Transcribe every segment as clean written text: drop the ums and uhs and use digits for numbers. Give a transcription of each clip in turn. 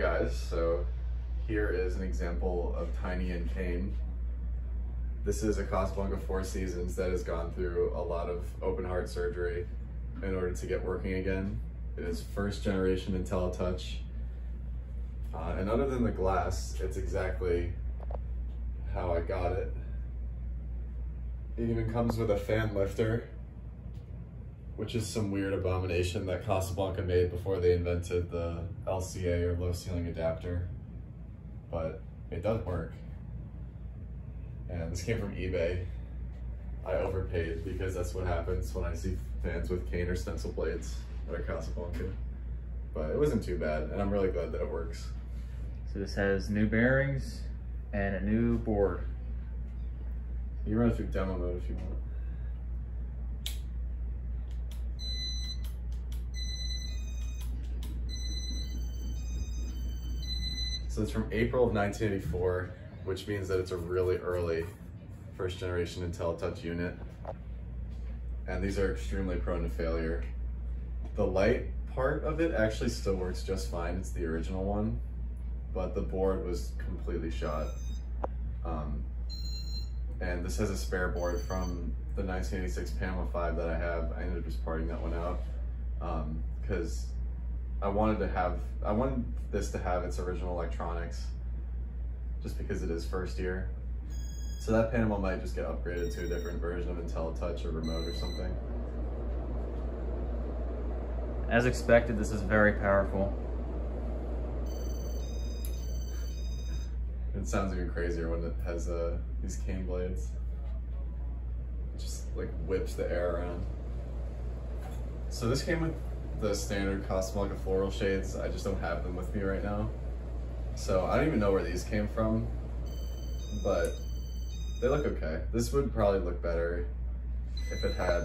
guys, so here is an example of Tiny and Kane. This is a Casablanca Four Seasons that has gone through a lot of open heart surgery in order to get working again. It is first generation IntelliTouch. And other than the glass, it's exactly how I got it. It even comes with a fan lifter, which is some weird abomination that Casablanca made before they invented the LCA or low ceiling adapter. But it does work. And this came from eBay. I overpaid because that's what happens when I see fans with Kane or stencil blades at a Casablanca. But it wasn't too bad, and I'm really glad that it works. So this has new bearings and a new board. You can run it through demo mode if you want. So it's from April of 1984, which means that it's a really early first generation IntelliTouch unit. And these are extremely prone to failure. The light part of it actually still works just fine. It's the original one, but the board was completely shot. And this has a spare board from the 1986 Panama 5 that I have. I ended up just parting that one out because I wanted this to have its original electronics, just because it is first year. So that Panama might just get upgraded to a different version of IntelliTouch or remote or something. As expected, this is very powerful. It sounds even crazier when it has these cane blades. It just like whips the air around. So this came with the standard Casablanca floral shades. I just don't have them with me right now. So I don't even know where these came from, but they look okay. This would probably look better if it had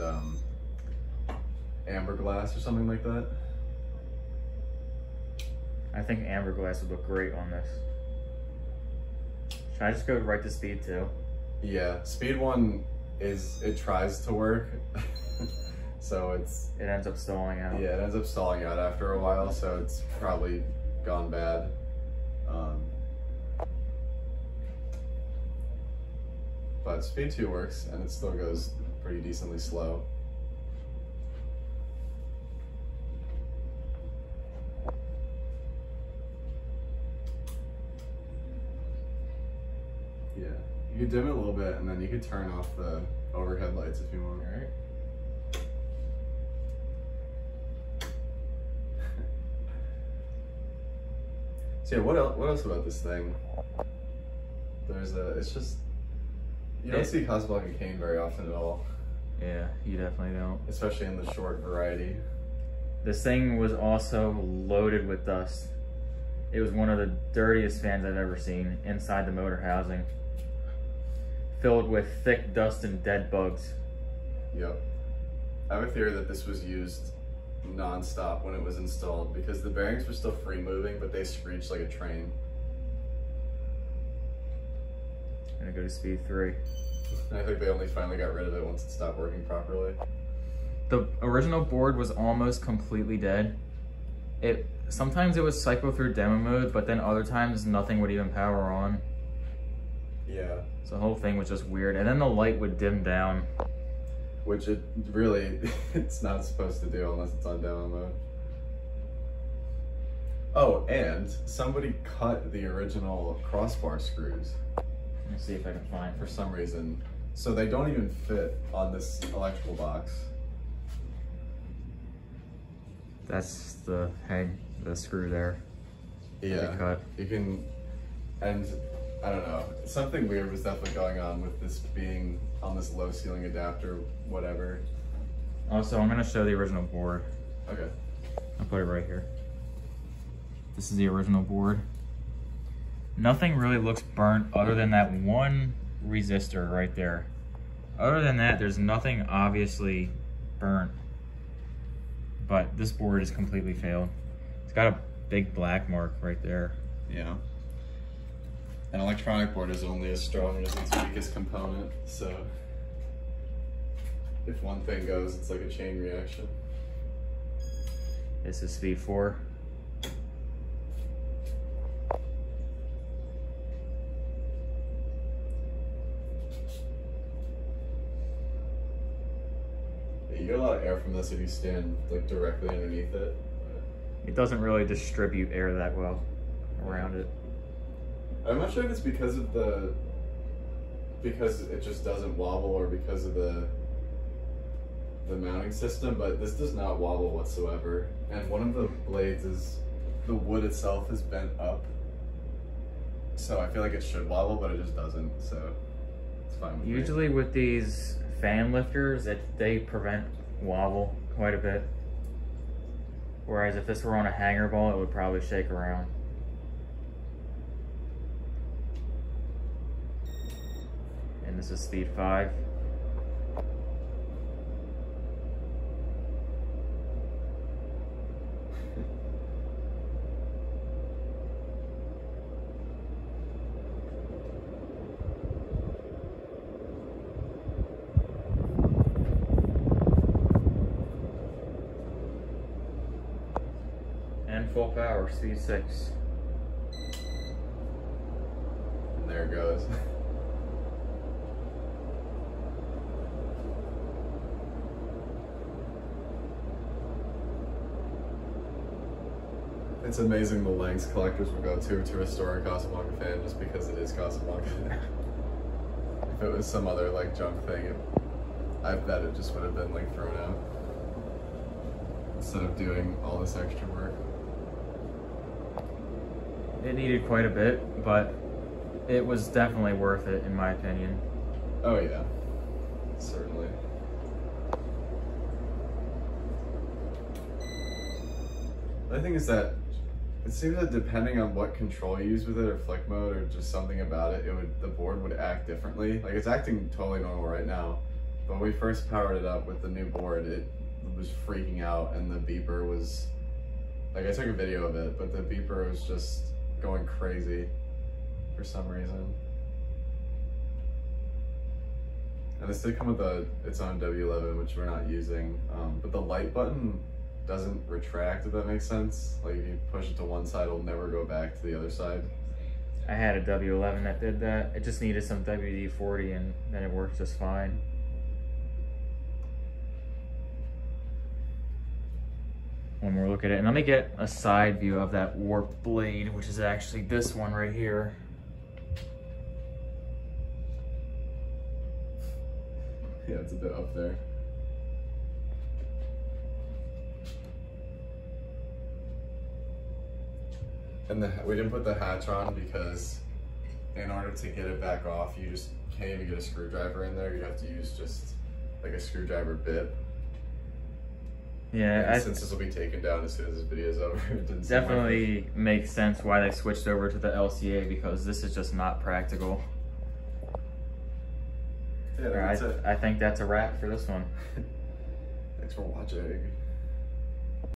amber glass or something like that. I think amber glass would look great on this. Should I just go right to speed 2? Yeah, speed 1 it tries to work. So it ends up stalling out. Yeah, it ends up stalling out after a while, so it's probably gone bad. But speed 2 works, and it still goes pretty decently slow. Yeah, you could dim it a little bit, and then you could turn off the overhead lights if you want. All right. So yeah, what else about this thing? It's just, you don't see Casablanca cane very often at all. Yeah, you definitely don't. Especially in the short variety. This thing was also loaded with dust. It was one of the dirtiest fans I've ever seen inside the motor housing. Filled with thick dust and dead bugs. Yep. I have a theory that this was used non-stop when it was installed because the bearings were still free moving, but they screeched like a train. I'm gonna go to speed 3. I think they only finally got rid of it once it stopped working properly. The original board was almost completely dead. Sometimes it would cycle through demo mode, but then other times nothing would even power on. Yeah. So the whole thing was just weird. And then the light would dim down. Which it really, it's not supposed to do unless it's on demo mode. Oh, and somebody cut the original crossbar screws. Let me see if I can find for some reason. So they don't even fit on this electrical box. That's the screw there. Yeah, cut. You can, and I don't know, something weird was definitely going on with this being on this low ceiling adapter, whatever. Also, I'm gonna show the original board. Okay. I'll put it right here. This is the original board. Nothing really looks burnt other than that one resistor right there. Other than that, there's nothing obviously burnt. But this board is completely failed. It's got a big black mark right there. Yeah. An electronic board is only as strong as its weakest component, so if one thing goes, it's like a chain reaction. This is speed 4. get a lot of air from this if you stand like directly underneath it. It doesn't really distribute air that well around it. I'm not sure if it's because it just doesn't wobble or because of the mounting system, but this does not wobble whatsoever. And one of the blades is, the wood itself is bent up. So I feel like it should wobble, but it just doesn't, so it's fine with me. Usually with these fan lifters, they prevent wobble quite a bit. Whereas if this were on a hanger ball, it would probably shake around. And this is speed 5. And full power, speed 6. And there it goes. It's amazing the lengths collectors will go to restore a Casablanca fan just because it is Casablanca. If it was some other like junk thing, I bet it just would have been like thrown out instead of doing all this extra work. It needed quite a bit, but it was definitely worth it in my opinion. Oh yeah, certainly. The other thing is that it seems that depending on what control you use with it, or flick mode, or just something about it, the board would act differently. Like it's acting totally normal right now, but when we first powered it up with the new board, it was freaking out, and the beeper was, like I took a video of it, but the beeper was just going crazy for some reason. And this did come with its own W11, which we're not using, but the light button doesn't retract, if that makes sense. Like if you push it to one side, it'll never go back to the other side. I had a W11 that did that. It just needed some WD-40 and then it worked just fine. One more look at it, and let me get a side view of that warp blade, which is actually this one right here. Yeah, it's a bit up there. And we didn't put the hatch on because in order to get it back off, you just can't even get a screwdriver in there. You have to use just like a screwdriver bit. Yeah, since this will be taken down as soon as this video is over, it didn't definitely makes sense why they switched over to the LCA, because this is just not practical. Yeah, that's it. I think that's a wrap for this one. Thanks for watching.